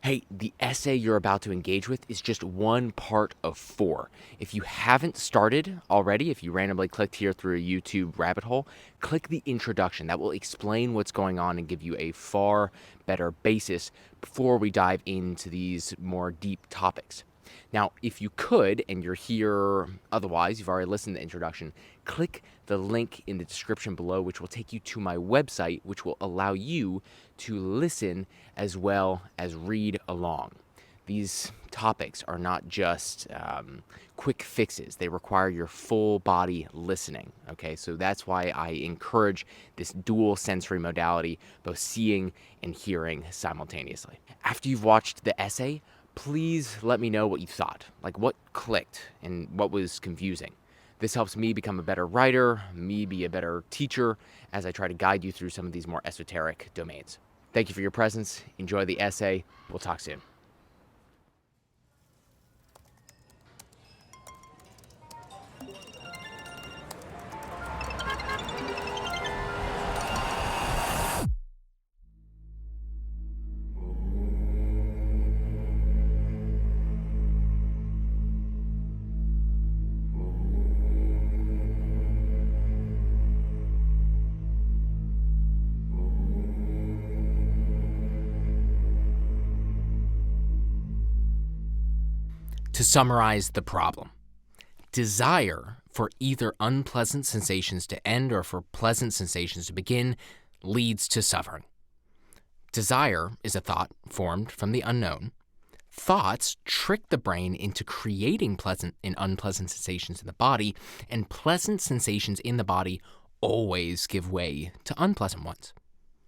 Hey, the essay you're about to engage with is just one part of four. If you haven't started already, if you randomly clicked here through a YouTube rabbit hole, click the introduction. That will explain what's going on and give you a far better basis before we dive into these more deep topics. Now, if you could, and you're here otherwise, you've already listened to the introduction, click the link in the description below, which will take you to my website, which will allow you to listen as well as read along. These topics are not just quick fixes. They require your full body listening, okay? So that's why I encourage this dual sensory modality, both seeing and hearing simultaneously. After you've watched the essay, please let me know what you thought, like what clicked and what was confusing. This helps me become a better writer, me be a better teacher, as I try to guide you through some of these more esoteric domains. Thank you for your presence. Enjoy the essay. We'll talk soon. To summarize the problem, desire for either unpleasant sensations to end or for pleasant sensations to begin leads to suffering. Desire is a thought formed from the unknown. Thoughts trick the brain into creating pleasant and unpleasant sensations in the body, and pleasant sensations in the body always give way to unpleasant ones.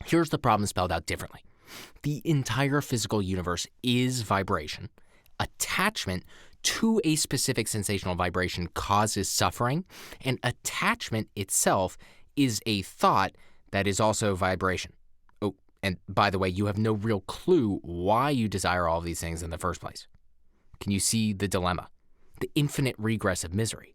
Here's the problem spelled out differently. The entire physical universe is vibration. Attachment to a specific sensational vibration causes suffering, and attachment itself is a thought that is also vibration. Oh, and by the way, you have no real clue why you desire all of these things in the first place. Can you see the dilemma? The infinite regress of misery.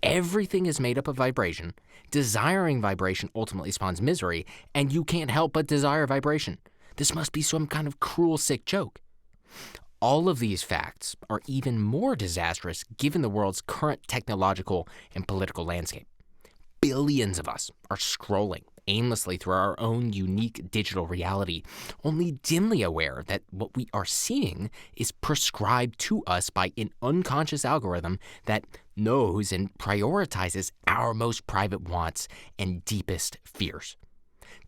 Everything is made up of vibration. Desiring vibration ultimately spawns misery, and you can't help but desire vibration. This must be some kind of cruel, sick joke. All of these facts are even more disastrous given the world's current technological and political landscape. Billions of us are scrolling aimlessly through our own unique digital reality, only dimly aware that what we are seeing is prescribed to us by an unconscious algorithm that knows and prioritizes our most private wants and deepest fears.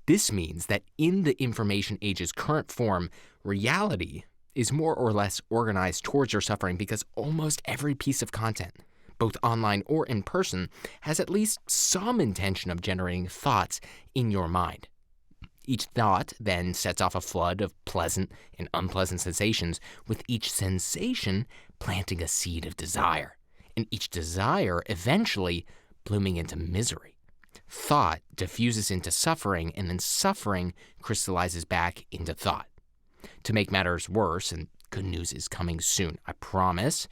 This means that in the information age's current form, reality is more or less organized towards your suffering because almost every piece of content, both online or in person, has at least some intention of generating thoughts in your mind. Each thought then sets off a flood of pleasant and unpleasant sensations, with each sensation planting a seed of desire, and each desire eventually blooming into misery. Thought diffuses into suffering, and then suffering crystallizes back into thought. To make matters worse, and good news is coming soon, I promise,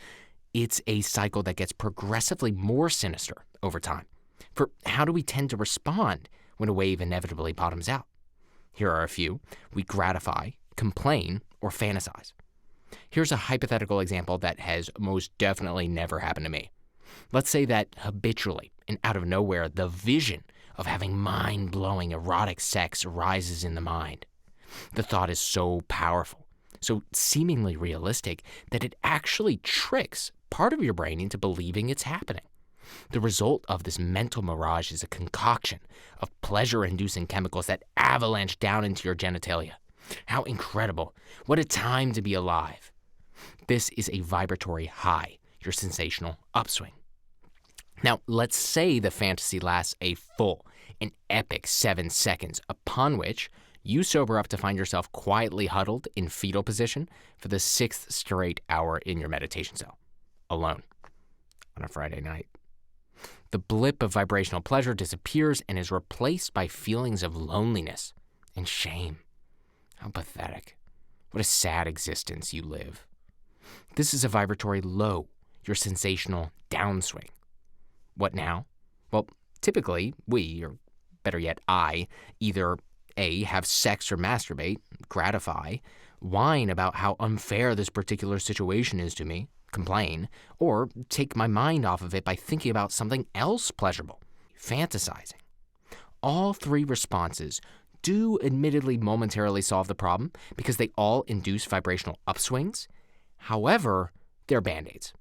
it's a cycle that gets progressively more sinister over time. For how do we tend to respond when a wave inevitably bottoms out? Here are a few. We gratify, complain, or fantasize. Here's a hypothetical example that has most definitely never happened to me. Let's say that habitually and out of nowhere, the vision of having mind-blowing erotic sex rises in the mind. The thought is so powerful, so seemingly realistic, that it actually tricks part of your brain into believing it's happening. The result of this mental mirage is a concoction of pleasure-inducing chemicals that avalanche down into your genitalia. How incredible. What a time to be alive. This is a vibratory high, your sensational upswing. Now, let's say the fantasy lasts a full, an epic 7 seconds, upon which you sober up to find yourself quietly huddled in fetal position for the 6th straight hour in your meditation cell, alone, on a Friday night. The blip of vibrational pleasure disappears and is replaced by feelings of loneliness and shame. How pathetic. What a sad existence you live. This is a vibratory low, your sensational downswing. What now? Well, typically, we, or better yet, I, either A, have sex or masturbate, gratify, whine about how unfair this particular situation is to me, complain, or take my mind off of it by thinking about something else pleasurable, fantasizing. All three responses do admittedly momentarily solve the problem because they all induce vibrational upswings. However, they're band-aids.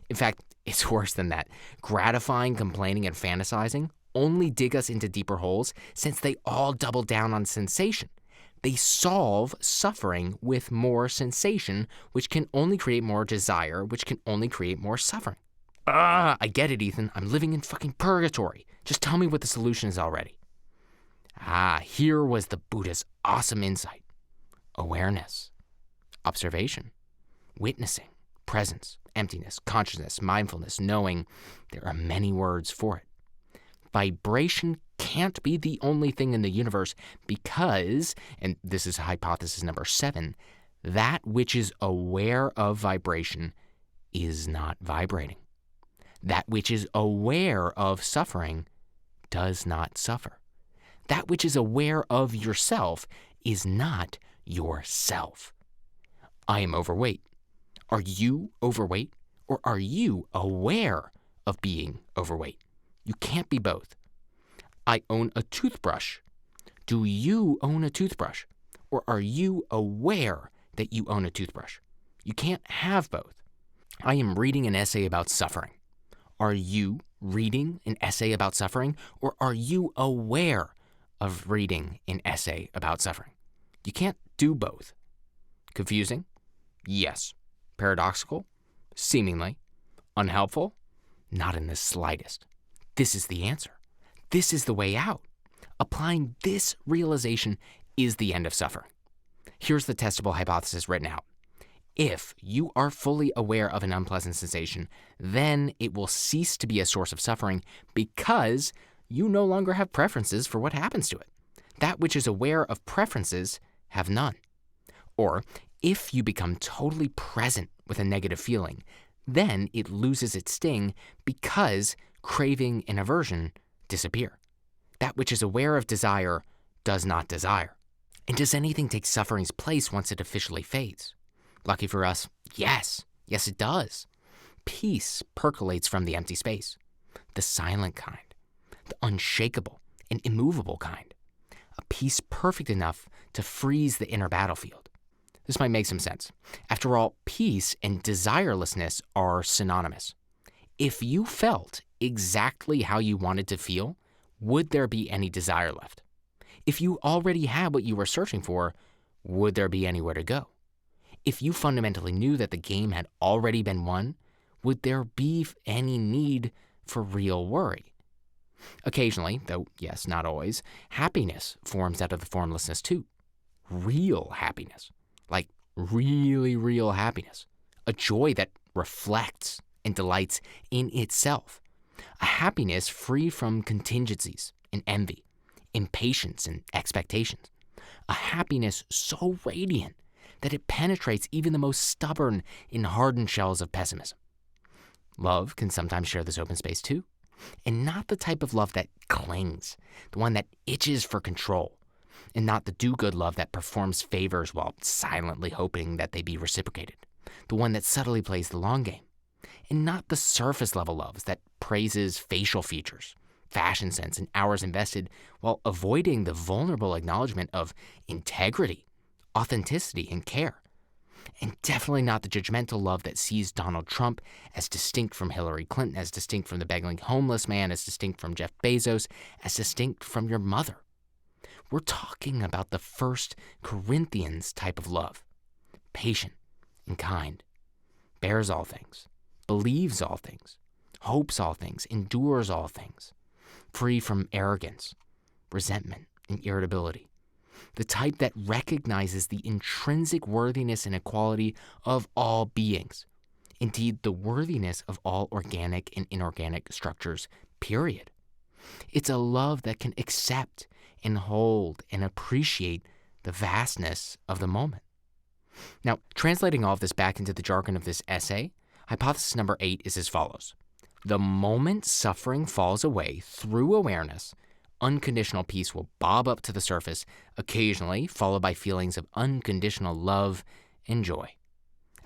In fact, it's worse than that. Gratifying, complaining, and fantasizing only dig us into deeper holes since they all double down on sensation. They solve suffering with more sensation, which can only create more desire, which can only create more suffering. I get it, Ethan. I'm living in fucking purgatory. Just tell me what the solution is already. Here was the Buddha's awesome insight. Awareness, observation, witnessing, presence, emptiness, consciousness, mindfulness, knowing. There are many words for it. Vibration can't be the only thing in the universe because, and this is hypothesis number 7, that which is aware of vibration is not vibrating. That which is aware of suffering does not suffer. That which is aware of yourself is not yourself. I am overweight. Are you overweight, or are you aware of being overweight? You can't be both. I own a toothbrush. Do you own a toothbrush, or are you aware that you own a toothbrush? You can't have both. I am reading an essay about suffering. Are you reading an essay about suffering, or are you aware of reading an essay about suffering? You can't do both. Confusing? Yes. Paradoxical? Seemingly. Unhelpful? Not in the slightest. This is the answer. This is the way out. Applying this realization is the end of suffering. Here's the testable hypothesis written out. If you are fully aware of an unpleasant sensation, then it will cease to be a source of suffering because you no longer have preferences for what happens to it. That which is aware of preferences have none. Or, if you become totally present with a negative feeling, then it loses its sting because craving and aversion disappear. That which is aware of desire does not desire. And does anything take suffering's place once it officially fades? Lucky for us, yes. Yes, it does. Peace percolates from the empty space. The silent kind. The unshakable and immovable kind. A peace perfect enough to freeze the inner battlefield. This might make some sense. After all, peace and desirelessness are synonymous. If you felt exactly how you wanted to feel, would there be any desire left? If you already had what you were searching for, would there be anywhere to go? If you fundamentally knew that the game had already been won, would there be any need for real worry? Occasionally, though yes, not always, happiness forms out of the formlessness too. Real happiness. Like really real happiness. A joy that reflects and delights in itself. A happiness free from contingencies and envy, impatience and expectations. A happiness so radiant that it penetrates even the most stubborn and hardened shells of pessimism. Love can sometimes share this open space too, and not the type of love that clings, the one that itches for control, and not the do-good love that performs favors while silently hoping that they be reciprocated, the one that subtly plays the long game, and not the surface-level loves that praises facial features, fashion sense, and hours invested while avoiding the vulnerable acknowledgement of integrity, authenticity, and care. And definitely not the judgmental love that sees Donald Trump as distinct from Hillary Clinton, as distinct from the begging homeless man, as distinct from Jeff Bezos, as distinct from your mother. We're talking about the 1 Corinthians type of love. Patient and kind, bears all things, believes all things, hopes all things, endures all things, free from arrogance, resentment, and irritability. The type that recognizes the intrinsic worthiness and equality of all beings. Indeed, the worthiness of all organic and inorganic structures, period. It's a love that can accept and hold and appreciate the vastness of the moment. Now, translating all of this back into the jargon of this essay, hypothesis number 8 is as follows. The moment suffering falls away through awareness, unconditional peace will bob up to the surface, occasionally followed by feelings of unconditional love and joy.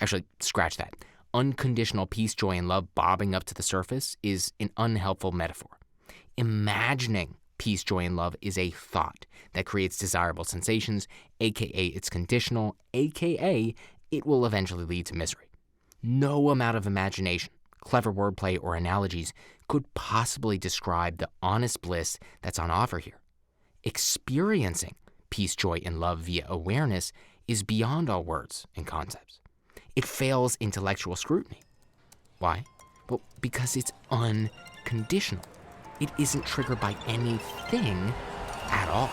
Actually, scratch that. Unconditional peace, joy, and love bobbing up to the surface is an unhelpful metaphor. Imagining peace, joy, and love is a thought that creates desirable sensations, aka it's conditional, aka it will eventually lead to misery. No amount of imagination, clever wordplay, or analogies could possibly describe the honest bliss that's on offer here. Experiencing peace, joy, and love via awareness is beyond all words and concepts. It fails intellectual scrutiny. Why? Well, because it's unconditional. It isn't triggered by anything at all.